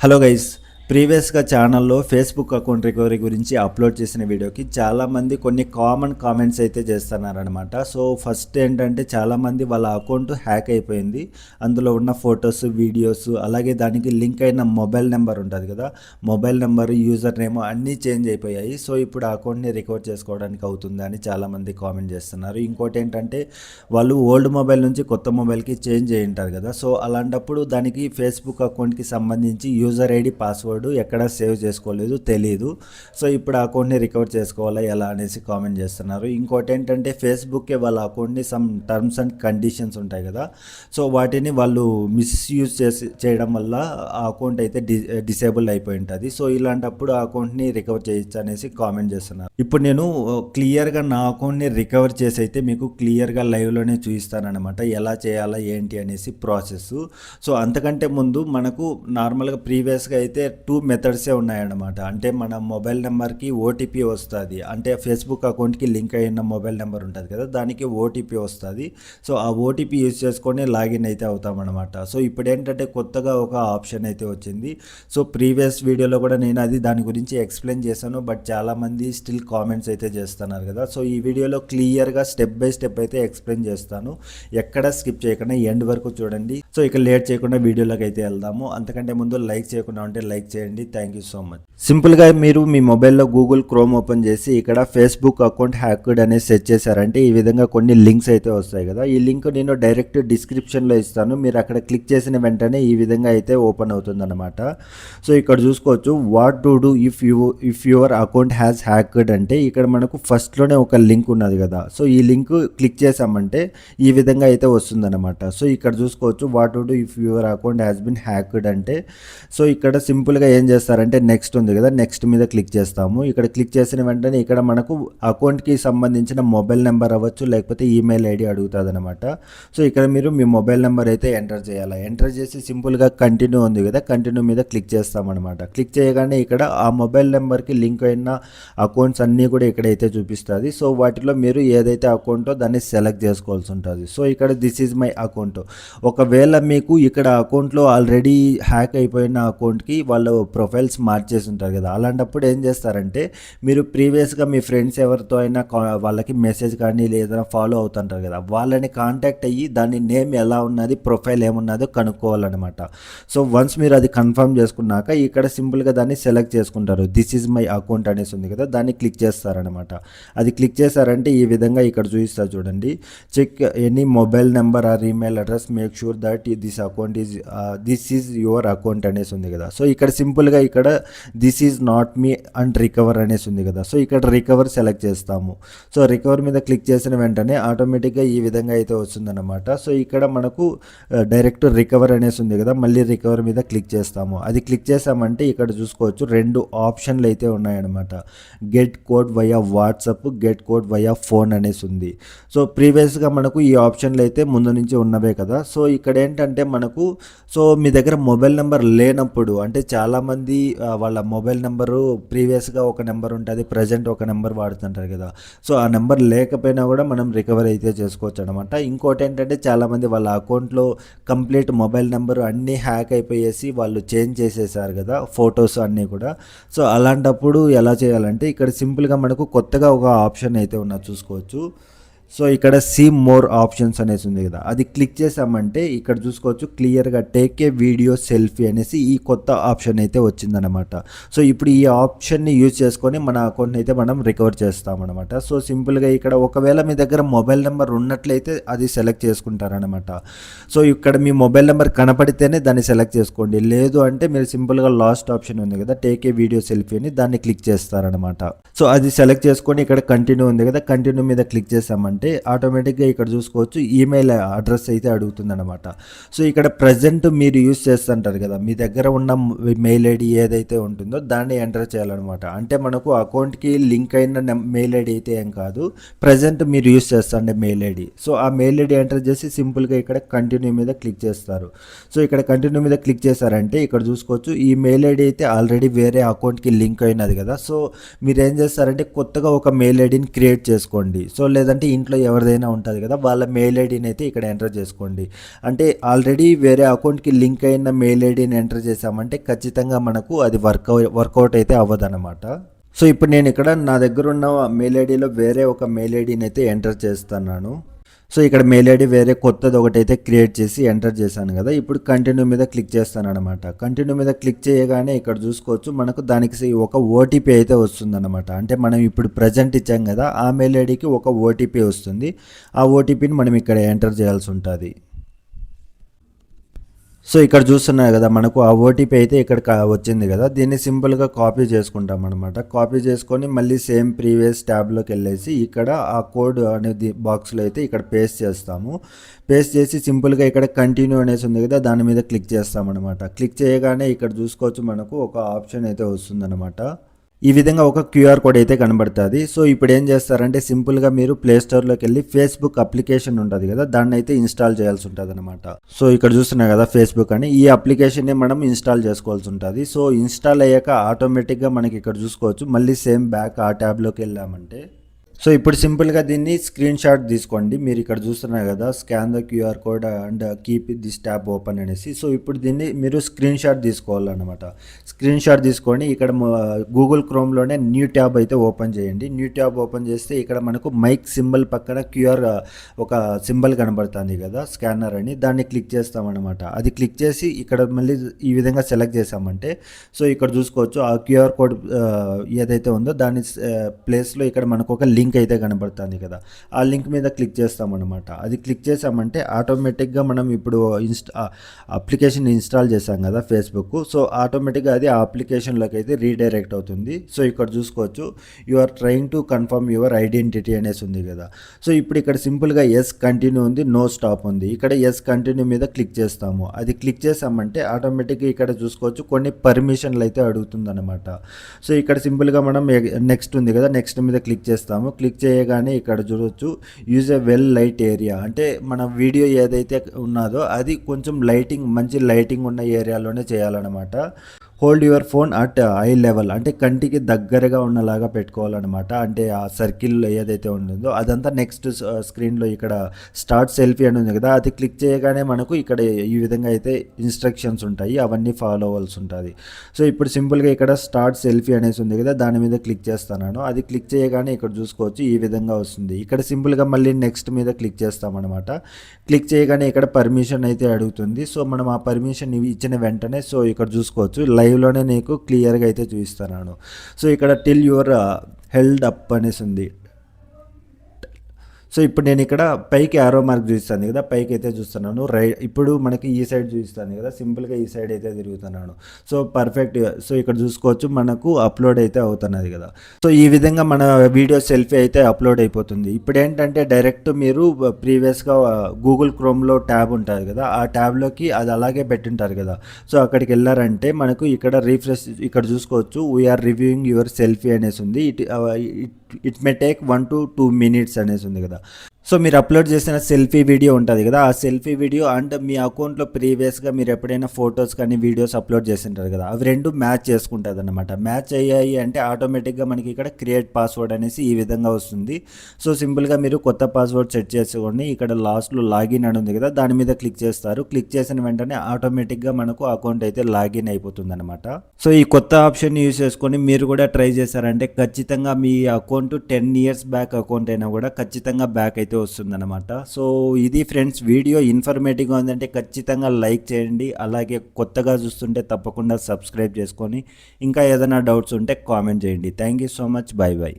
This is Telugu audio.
హలో గైస్, ప్రీవియస్గా ఛానల్లో ఫేస్బుక్ అకౌంట్ రికవరీ గురించి అప్లోడ్ చేసిన వీడియోకి చాలామంది కొన్ని కామన్ కామెంట్స్ అయితే చేస్తున్నారనమాట. సో ఫస్ట్ ఏంటంటే చాలామంది వాళ్ళ అకౌంట్ హ్యాక్ అయిపోయింది, అందులో ఉన్న ఫొటోస్, వీడియోస్, అలాగే దానికి లింక్ అయిన మొబైల్ నెంబర్ ఉంటుంది కదా, మొబైల్ నెంబర్, యూజర్ నేమ్ అన్నీ చేంజ్ అయిపోయాయి. సో ఇప్పుడు ఆ అకౌంట్ని రికవర్ చేసుకోవడానికి అవుతుంది అని చాలామంది కామెంట్ చేస్తున్నారు. ఇంకోటి ఏంటంటే వాళ్ళు ఓల్డ్ మొబైల్ నుంచి కొత్త మొబైల్కి చేంజ్ అయ్యి ఉంటారు కదా, సో అలాంటప్పుడు దానికి ఫేస్బుక్ అకౌంట్కి సంబంధించి యూజర్ ఐడి, పాస్వర్డ్ ఎక్కడ సేవ్ చేసుకోలేదు, తెలియదు. సో ఇప్పుడు ఆ అకౌంట్ని రికవర్ చేసుకోవాలా ఎలా అనేసి కామెంట్ చేస్తున్నారు. ఇంకోటి ఏంటంటే ఫేస్బుక్కే వాళ్ళ అకౌంట్ని సమ్ టర్మ్స్ అండ్ కండిషన్స్ ఉంటాయి కదా, సో వాటిని వాళ్ళు మిస్యూజ్ చేయడం వల్ల ఆ అకౌంట్ అయితే డిసేబుల్ అయిపోయి ఉంటుంది. సో ఇలాంటప్పుడు ఆ అకౌంట్ని రికవర్ చేయొచ్చు అనేసి కామెంట్ చేస్తున్నారు. ఇప్పుడు నేను క్లియర్గా నా అకౌంట్ని రికవర్ చేసి అయితే మీకు క్లియర్గా లైవ్లోనే చూపిస్తానమాట, ఎలా చేయాలా ఏంటి అనేసి ప్రాసెస్. సో అంతకంటే ముందు మనకు నార్మల్గా ప్రీవియస్గా అయితే 2 మెథడ్సే ఉన్నాయన్నమాట. అంటే మన మొబైల్ నెంబర్కి ఓటీపీ వస్తుంది, అంటే ఫేస్బుక్ అకౌంట్కి లింక్ అయిన మొబైల్ నెంబర్ ఉంటుంది కదా, దానికి ఓటీపీ వస్తుంది. సో ఆ ఓటీపీ యూజ్ చేసుకొని లాగిన్ అయితే అవుతామన్నమాట. సో ఇప్పుడు ఏంటంటే కొత్తగా ఒక ఆప్షన్ అయితే వచ్చింది. సో ప్రీవియస్ వీడియోలో కూడా నేను దాని గురించి ఎక్స్ప్లెయిన్ చేశాను, బట్ చాలామంది స్టిల్ కామెంట్స్ అయితే చేస్తున్నారు కదా. సో ఈ వీడియోలో క్లియర్గా స్టెప్ బై స్టెప్ అయితే ఎక్స్ప్లెయిన్ చేస్తాను, ఎక్కడ స్కిప్ చేయకుండా ఎండ్ వరకు చూడండి. సో ఇక లేట్ చేయకుండా వీడియోలోకి అయితే వెళ్దాము. అంతకంటే ముందు లైక్ చేయకుండా ఉంటే లైక్ చేయండి, థ్యాంక్ యూ సో మచ్. సింపుల్గా మీరు మీ మొబైల్లో గూగుల్ క్రోమ్ ఓపెన్ చేసి ఇక్కడ ఫేస్బుక్ అకౌంట్ హ్యాక్డ్ అనేది సెర్చ్ చేశారంటే ఈ విధంగా కొన్ని లింక్స్ అయితే వస్తాయి కదా. ఈ లింక్ నేను డైరెక్ట్ డిస్క్రిప్షన్లో ఇస్తాను, మీరు అక్కడ క్లిక్ చేసిన వెంటనే ఈ విధంగా అయితే ఓపెన్ అవుతుంది అనమాట. సో ఇక్కడ చూసుకోవచ్చు, what to do if your account has hacked అంటే ఇక్కడ మనకు ఫస్ట్లోనే ఒక లింక్ ఉన్నది కదా. సో ఈ లింక్ క్లిక్ చేసామంటే ఈ విధంగా అయితే వస్తుందన్నమాట. సో ఇక్కడ చూసుకోవచ్చు, what to do if your account has been hacked అంటే, సో ఇక్కడ సింపుల్గా ఏం చేస్తారంటే నెక్స్ట్ ఉంది కదా, నెక్స్ట్ మీద క్లిక్ చేస్తాము. ఇక్కడ క్లిక్ చేసిన వెంటనే ఇక్కడ మనకు అకౌంట్కి సంబంధించిన మొబైల్ నెంబర్ అవ్వచ్చు, లేకపోతే ఈమెయిల్ ఐడి అడుగుతుంది అనమాట. సో ఇక్కడ మీరు మీ మొబైల్ నెంబర్ అయితే ఎంటర్ చేయాలి. ఎంటర్ చేసి సింపుల్గా కంటిన్యూ ఉంది కదా, కంటిన్యూ మీద క్లిక్ చేస్తామన్నమాట. క్లిక్ చేయగానే ఇక్కడ ఆ మొబైల్ నెంబర్కి లింక్ అయిన అకౌంట్స్ అన్నీ కూడా ఇక్కడైతే చూపిస్తుంది. సో వాటిలో మీరు ఏదైతే అకౌంటో దాన్ని సెలెక్ట్ చేసుకోవాల్సి ఉంటుంది. సో ఇక్కడ దిస్ ఈజ్ మై అకౌంట్. ఒకవేళ మీకు ఇక్కడ అకౌంట్లో ఆల్రెడీ హ్యాక్ అయిపోయిన అకౌంట్కి వాళ్ళు ప్రొఫైల్స్ మార్చేసి ఉంటారు కదా, అలాంటప్పుడు ఏం చేస్తారంటే మీరు ప్రీవియస్గా మీ ఫ్రెండ్స్ ఎవరితో అయినా వాళ్ళకి మెసేజ్ కానీ లేదా ఫాలో అవుతుంటారు కదా, వాళ్ళని కాంటాక్ట్ అయ్యి దాని నేమ్ ఎలా ఉన్నది, ప్రొఫైల్ ఏమున్నదో కనుక్కోవాలన్నమాట. సో వన్స్ మీరు అది కన్ఫర్మ్ చేసుకున్నాక ఇక్కడ సింపుల్గా దాన్ని సెలెక్ట్ చేసుకుంటారు. దిస్ ఈజ్ మై అకౌంట్ అనేసి ఉంది కదా, దాన్ని క్లిక్ చేస్తారనమాట. అది క్లిక్ చేశారంటే ఈ విధంగా ఇక్కడ చూపిస్తారు చూడండి, check any mobile number or email address, make sure that this is your account అనేసి ఉంది కదా. సో ఇక్కడ సింపుల్గా ఇక్కడ this is not me and recover అనేసి ఉంది కదా. సో ఇక్కడ రికవర్ సెలెక్ట్ చేస్తాము. సో రికవర్ మీద క్లిక్ చేసిన వెంటనే ఆటోమేటిక్గా ఈ విధంగా అయితే వస్తుందన్నమాట. సో ఇక్కడ మనకు డైరెక్ట్ రికవర్ అనేసి ఉంది కదా, మళ్ళీ రికవర్ మీద క్లిక్ చేస్తాము. అది క్లిక్ చేసామంటే ఇక్కడ చూసుకోవచ్చు 2 ఆప్షన్లు అయితే ఉన్నాయన్నమాట. Get code via WhatsApp, get code via phone అనేసి ఉంది. సో ప్రీవియస్గా మనకు ఈ ఆప్షన్లు అయితే ముందు నుంచి ఉన్నవే కదా. సో ఇక్కడ ఏంటంటే మనకు, సో మీ దగ్గర మొబైల్ నెంబర్ లేనప్పుడు, అంటే చాలామంది వాళ్ళ మొబైల్ నెంబరు ప్రీవియస్గా ఒక నెంబర్ ఉంటుంది, ప్రజెంట్ ఒక నెంబర్ వాడుతుంటారు కదా. సో ఆ నెంబర్ లేకపోయినా కూడా మనం రికవర్ అయితే చేసుకోవచ్చు అనమాట. ఇంకోటి ఏంటంటే చాలామంది వాళ్ళ అకౌంట్లో కంప్లీట్ మొబైల్ నెంబర్ అన్నీ హ్యాక్ అయిపోయేసి వాళ్ళు చేంజ్ చేసేసారు కదా, ఫొటోస్ అన్నీ కూడా. సో అలాంటప్పుడు ఎలా చేయాలంటే ఇక్కడ సింపుల్గా మనకు కొత్తగా ఒక ఆప్షన్ అయితే ఉన్నది చూసుకోవచ్చు. సో ఇక్కడ సీ మోర్ ఆప్షన్స్ అనేసి ఉంది కదా, అది క్లిక్ చేసామంటే ఇక్కడ చూసుకోవచ్చు క్లియర్గా టేక్ ఏ వీడియో సెల్ఫీ అనేసి ఈ కొత్త ఆప్షన్ అయితే వచ్చిందనమాట. సో ఇప్పుడు ఈ ఆప్షన్ని యూజ్ చేసుకొని మన అకౌంట్ని అయితే మనం రికవర్ చేస్తామన్నమాట. సో సింపుల్గా ఇక్కడ ఒకవేళ మీ దగ్గర మొబైల్ నెంబర్ ఉన్నట్లయితే అది సెలెక్ట్ చేసుకుంటారనమాట. సో ఇక్కడ మీ మొబైల్ నెంబర్ కనపడితేనే దాన్ని సెలెక్ట్ చేసుకోండి, లేదు అంటే మీరు సింపుల్గా లాస్ట్ ఆప్షన్ ఉంది కదా, టేక్ ఏ వీడియో సెల్ఫీ అని, దాన్ని క్లిక్ చేస్తారనమాట. సో అది సెలెక్ట్ చేసుకొని ఇక్కడ కంటిన్యూ ఉంది కదా, కంటిన్యూ మీద క్లిక్ చేసామంటే ఆటోమేటిక్గా ఇక్కడ చూసుకోవచ్చు ఈమెయిల్ అడ్రస్ అయితే అడుగుతుంది అనమాట. సో ఇక్కడ ప్రజెంట్ మీరు యూజ్ చేస్తుంటారు కదా, మీ దగ్గర ఉన్న మెయిల్ ఐడి ఏదైతే ఉంటుందో దాన్ని ఎంటర్ చేయాలన్నమాట. అంటే మనకు అకౌంట్కి లింక్ అయిన మెయిల్ ఐడి అయితే ఏం కాదు, ప్రజెంట్ మీరు యూజ్ చేస్తుండే మెయిల్ ఐడి. సో ఆ మెయిల్ ఐడి ఎంటర్ చేసి సింపుల్గా ఇక్కడ కంటిన్యూ మీద క్లిక్ చేస్తారు. సో ఇక్కడ కంటిన్యూ మీద క్లిక్ చేశారంటే ఇక్కడ చూసుకోవచ్చు ఈ మెయిల్ ఐడి అయితే ఆల్రెడీ వేరే అకౌంట్కి లింక్ అయినది కదా. సో మీరు ఏం చేస్తారంటే కొత్తగా ఒక మెయిల్ ఐడిని క్రియేట్ చేసుకోండి. సో లేదంటే ఇంట్లో ఎవరిదైనా ఉంటుంది కదా, వాళ్ళ మెయిల్ ఐడిని అయితే ఇక్కడ ఎంటర్ చేసుకోండి. అంటే ఆల్రెడీ వేరే అకౌంట్కి లింక్ అయిన మెయిల్ ఐడిని ఎంటర్ చేసామంటే ఖచ్చితంగా మనకు అది వర్కౌట్ అయితే అవ్వదన్నమాట. సో ఇప్పుడు నేను ఇక్కడ నా దగ్గర ఉన్న మెయిల్ ఐడిలో వేరే ఒక మెయిల్ ఐడిని అయితే ఎంటర్ చేస్తున్నాను. సో ఇక్కడ మెయిల్ ఐడి వేరే కొత్తది ఒకటైతే క్రియేట్ చేసి ఎంటర్ చేశాను కదా. ఇప్పుడు కంటిన్యూ మీద క్లిక్ చేస్తాను అనమాట. కంటిన్యూ మీద క్లిక్ చేయగానే ఇక్కడ చూసుకోవచ్చు మనకు దానికి ఒక ఓటీపీ అయితే వస్తుందన్నమాట. అంటే మనం ఇప్పుడు ప్రజెంట్ ఇచ్చాం కదా, ఆ మెయిల్ ఐడికి ఒక ఓటీపీ వస్తుంది. ఆ ఓటీపీని మనం ఇక్కడ ఎంటర్ చేయాల్సి ఉంటుంది. సో ఇక్కడ చూస్తున్నారు కదా, మనకు ఆ ఓటీపీ అయితే ఇక్కడ వచ్చింది కదా. దీన్ని సింపుల్గా కాపీ చేసుకుంటాం అనమాట. కాపీ చేసుకొని మళ్ళీ సేమ్ ప్రీవియస్ ట్యాబ్లోకి వెళ్ళేసి ఇక్కడ ఆ కోడ్ అనేది బాక్స్లో అయితే ఇక్కడ పేస్ట్ చేస్తాము. పేస్ట్ చేసి సింపుల్గా ఇక్కడ కంటిన్యూ అనేసి ఉంది కదా, దాని మీద క్లిక్ చేస్తామన్నమాట. క్లిక్ చేయగానే ఇక్కడ చూసుకోవచ్చు మనకు ఒక ఆప్షన్ అయితే వస్తుందన్నమాట. ఈ విధంగా ఒక క్యూఆర్ కోడ్ అయితే కనబడుతుంది. సో ఇప్పుడు ఏం చేస్తారంటే సింపుల్గా మీరు ప్లే స్టోర్లోకి వెళ్ళి ఫేస్బుక్ అప్లికేషన్ ఉంటుంది కదా, దాన్ని అయితే ఇన్స్టాల్ చేయాల్సి ఉంటుంది అనమాట. సో ఇక్కడ చూస్తున్నారు కదా ఫేస్బుక్ అని, ఈ అప్లికేషన్ని మనం ఇన్స్టాల్ చేసుకోవాల్సి ఉంటుంది. సో ఇన్స్టాల్ అయ్యాక ఆటోమేటిక్గా మనకి ఇక్కడ చూసుకోవచ్చు మళ్ళీ సేమ్ బ్యాక్ ఆ ట్యాబ్లోకి వెళ్ళామంటే. సో ఇప్పుడు సింపుల్గా దీన్ని స్క్రీన్ షాట్ తీసుకోండి. మీరు ఇక్కడ చూస్తున్నారు కదా, scan the QR code and keep this tab open అనేసి. సో ఇప్పుడు దీన్ని మీరు స్క్రీన్ షాట్ తీసుకోవాలన్నమాట. స్క్రీన్ షాట్ తీసుకొని ఇక్కడ గూగుల్ క్రోమ్లోనే న్యూ ట్యాబ్ అయితే ఓపెన్ చేయండి. న్యూ ట్యాబ్ ఓపెన్ చేస్తే ఇక్కడ మనకు మైక్ సింబల్ పక్కన క్యూఆర్ ఒక సింబల్ కనబడుతుంది కదా, స్కానర్ అని, దాన్ని క్లిక్ చేస్తామన్నమాట. అది క్లిక్ చేసి ఇక్కడ మళ్ళీ ఈ విధంగా సెలెక్ట్ చేసామంటే సో ఇక్కడ చూసుకోవచ్చు ఆ క్యూఆర్ కోడ్ ఏదైతే ఉందో దాని ప్లేస్లో ఇక్కడ మనకు ఒక లింక్ అయితే కనబడుతుంది కదా, ఆ లింక్ మీద క్లిక్ చేస్తామన్నమాట. అది క్లిక్ చేసామంటే ఆటోమేటిక్గా మనం ఇప్పుడు అప్లికేషన్ ఇన్స్టాల్ చేసాం కదా ఫేస్బుక్, సో ఆటోమేటిక్గా అది ఆ అప్లికేషన్లోకి అయితే రీడైరెక్ట్ అవుతుంది. సో ఇక్కడ చూసుకోవచ్చు you are trying to confirm your identity అనేసి ఉంది కదా. సో ఇప్పుడు ఇక్కడ సింపుల్గా ఎస్ కంటిన్యూ ఉంది, నో స్టాప్ ఉంది. ఇక్కడ ఎస్ కంటిన్యూ మీద క్లిక్ చేస్తాము. అది క్లిక్ చేసామంటే ఆటోమేటిక్గా ఇక్కడ చూసుకోవచ్చు కొన్ని పర్మిషన్లు అయితే అడుగుతుంది అనమాట. సో ఇక్కడ సింపుల్గా మనం నెక్స్ట్ ఉంది కదా, నెక్స్ట్ మీద క్లిక్ చేస్తాము. క్లిక్ చేయగానే ఇక్కడ చూడవచ్చు use a well light area, అంటే మన వీడియో ఏదైతే ఉన్నదో అది కొంచెం మంచి లైటింగ్ ఉన్న ఏరియాలోనే చేయాలన్నమాట. Hold your phone at I level, అంటే కంటికి దగ్గరగా ఉన్నలాగా పెట్టుకోవాలన్నమాట. అంటే ఆ సర్కిల్ ఏదైతే ఉంటుందో అదంతా నెక్స్ట్ స్క్రీన్లో ఇక్కడ స్టార్ట్ సెల్ఫీ అని ఉంది కదా, అది క్లిక్ చేయగానే మనకు ఇక్కడ ఈ విధంగా అయితే ఇన్స్ట్రక్షన్స్ ఉంటాయి, అవన్నీ ఫాలో అవ్వాల్సి ఉంటుంది. సో ఇప్పుడు సింపుల్గా ఇక్కడ స్టార్ట్ సెల్ఫీ అనేసి ఉంది కదా, దాని మీద క్లిక్ చేస్తున్నాను. అది క్లిక్ చేయగానే ఇక్కడ చూసుకోవచ్చు ఈ విధంగా వస్తుంది. ఇక్కడ సింపుల్గా మళ్ళీ నెక్స్ట్ మీద క్లిక్ చేస్తామన్నమాట. క్లిక్ చేయగానే ఇక్కడ పర్మిషన్ అయితే అడుగుతుంది. సో మనం ఆ పర్మిషన్ ఇచ్చిన వెంటనే సో ఇక్కడ చూసుకోవచ్చు లైవ్లోనే నీకు క్లియర్గా అయితే చూపిస్తున్నాను. సో ఇక్కడ టిల్ యువర్ హెల్డ్ అప్ అనేసి ఉంది. సో ఇప్పుడు నేను ఇక్కడ పైకి ఆరో మార్క్ చూపిస్తాను కదా, పైకి అయితే చూస్తున్నాను. ఇప్పుడు మనకి ఈ సైడ్ చూపిస్తాను కదా, సింపుల్గా ఈ సైడ్ అయితే తిరుగుతున్నాను. So perfect. సో ఇక్కడ చూసుకోవచ్చు మనకు అప్లోడ్ అయితే అవుతున్నది కదా. సో ఈ విధంగా మన వీడియో సెల్ఫీ అయితే అప్లోడ్ అయిపోతుంది. ఇప్పుడు ఏంటంటే డైరెక్ట్ మీరు ప్రీవియస్గా గూగుల్ క్రోమ్లో ట్యాబ్ ఉంటుంది కదా, ఆ ట్యాబ్లోకి అది అలాగే పెట్టింటారు కదా. సో అక్కడికి వెళ్ళారంటే మనకు ఇక్కడ రీఫ్రెష్ ఇక్కడ చూసుకోవచ్చు వీఆర్ రివ్యూయింగ్ యువర్ సెల్ఫీ అనేసి ఉంది. It may take 1 to 2 minutes అనేసి ఉంది కదా. సో మీరు అప్లోడ్ చేసిన సెల్ఫీ వీడియో ఉంటుంది కదా, ఆ సెల్ఫీ వీడియో అండ్ మీ అకౌంట్లో ప్రీవియస్గా మీరు ఎప్పుడైనా ఫొటోస్ కానీ వీడియోస్ అప్లోడ్ చేసింటారు కదా, అవి రెండు మ్యాచ్ చేసుకుంటుంది అనమాట. మ్యాచ్ అయ్యాయి అంటే ఆటోమేటిక్గా మనకి ఇక్కడ క్రియేట్ పాస్వర్డ్ అనేసి ఈ విధంగా వస్తుంది. సో సింపుల్గా మీరు కొత్త పాస్వర్డ్ సెట్ చేసుకోండి. ఇక్కడ లాస్ట్లో లాగిన్ అని ఉంది కదా, దాని మీద క్లిక్ చేస్తారు. క్లిక్ చేసిన వెంటనే ఆటోమేటిక్గా మనకు అకౌంట్ అయితే లాగిన్ అయిపోతుంది అనమాట. సో ఈ కొత్త ఆప్షన్ యూజ్ చేసుకొని మీరు కూడా ట్రై చేశారంటే ఖచ్చితంగా మీ అకౌంట్ 10 years బ్యాక్ అకౌంట్ అయినా కూడా ఖచ్చితంగా బ్యాక్ అయితే వస్తుందన్నమాట. సో ఇది ఫ్రెండ్స్ వీడియో ఇన్ఫర్మేటివ్గా ఉందంటే ఖచ్చితంగా లైక్ చేయండి. అలాగే కొత్తగా చూస్తుంటే తప్పకుండా సబ్స్క్రైబ్ చేసుకొని ఇంకా ఏదైనా డౌట్స్ ఉంటే కామెంట్ చేయండి. Thank you so much. By by.